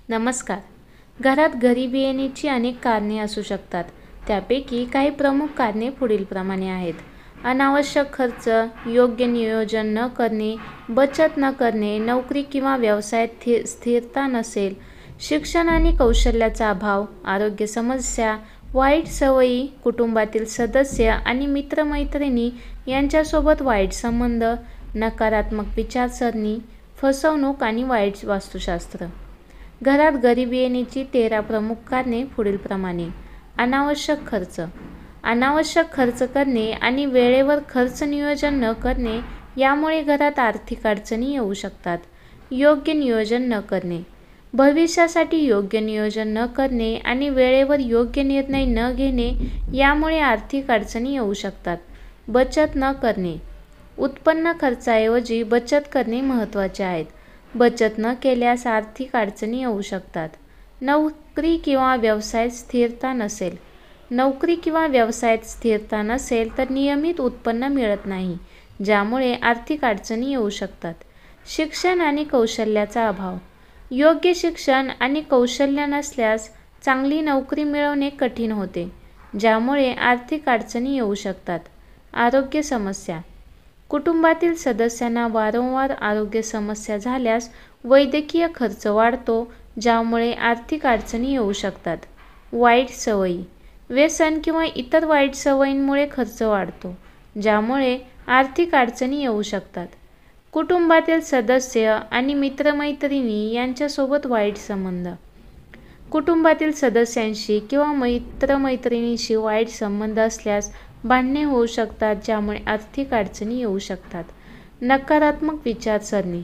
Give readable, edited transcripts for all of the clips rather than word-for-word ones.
नमस्कार. घरात गरिबी येण्याची अनेक कारणे असू शकतात. त्यापैकी काही प्रमुख कारणे पुढीलप्रमाणे आहेत. अनावश्यक खर्च, योग्य नियोजन न करणे, बचत न करणे, नोकरी किंवा व्यवसायात स्थिरता नसेल, शिक्षण आणि कौशल्याचा अभाव, आरोग्य समस्या, वाईट सवयी, कुटुंबातील सदस्य आणि मित्रमैत्रिणी यांच्यासोबत वाईट संबंध, नकारात्मक विचारसरणी, फसवणूक आणि वाईट वास्तुशास्त्र. घरात गरिबी येण्याची 13 प्रमुख कारणे पुढीलप्रमाणे. अनावश्यक खर्च. अनावश्यक खर्च करणे आणि वेळेवर खर्च नियोजन न करणे यामुळे घरात आर्थिक अडचणी येऊ शकतात. योग्य नियोजन न करणे. भविष्यासाठी योग्य नियोजन न करणे आणि वेळेवर योग्य निर्णय न घेणे यामुळे आर्थिक अडचणी येऊ शकतात. बचत न करणे. उत्पन्न खर्चाऐवजी बचत करणे महत्त्वाचे आहे. बचत न केल्यास आर्थिक अडचणी येऊ शकतात. नोकरी किंवा व्यवसायात स्थिरता नसेल. नोकरी किंवा व्यवसायात स्थिरता नसेल तर नियमित उत्पन्न मिळत नाही, ज्यामुळे आर्थिक अडचणी येऊ शकतात. शिक्षण आणि कौशल्याचा अभाव. योग्य शिक्षण आणि कौशल्य नसल्यास चांगली नोकरी मिळवणे कठीण होते, ज्यामुळे आर्थिक अडचणी येऊ शकतात. आरोग्य समस्या. कुटुंबातील सदस्यांना वारंवार आरोग्य समस्या झाल्यास वैद्यकीय खर्च वाढतो, ज्यामुळे आर्थिक अडचणी येऊ शकतात. वाईट सवयी. व्यसन किंवा इतर वाईट सवयींमुळे खर्च वाढतो, ज्यामुळे आर्थिक अडचणी येऊ शकतात. कुटुंबातील सदस्य आणि मित्रमैत्रिणी यांच्यासोबत वाईट संबंध. कुटुंबातील सदस्यांशी किंवा मित्रमैत्रिणींशी वाईट संबंध असल्यास भांडणे होऊ शकतात, ज्यामुळे आर्थिक अडचणी येऊ शकतात. नकारात्मक विचारसरणी.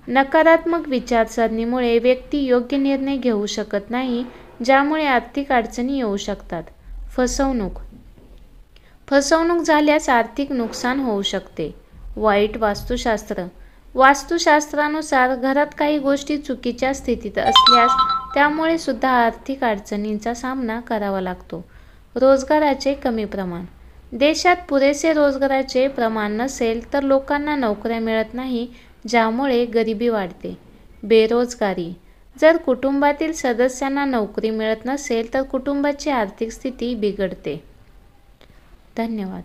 नकारात्मक विचारसरणीमुळे व्यक्ती योग्य निर्णय घेऊ शकत नाही, ज्यामुळे आर्थिक अडचणी येऊ शकतात. फसवणूक. फसवणूक झाल्यास आर्थिक नुकसान होऊ शकते. वाईट वास्तुशास्त्र. वास्तुशास्त्रानुसार घरात काही गोष्टी चुकीच्या स्थितीत असल्यास त्यामुळे सुद्धा आर्थिक अडचणींचा सामना करावा लागतो. रोजगाराचे कमी प्रमाण. देशात पुरेसे रोजगाराचे प्रमाण नसेल तर लोकांना नोकऱ्या मिळत नाही, ज्यामुळे गरिबी वाढते. बेरोजगारी. जर कुटुंबातील सदस्यांना नोकरी मिळत नसेल तर कुटुंबाची आर्थिक स्थिती बिघडते. धन्यवाद.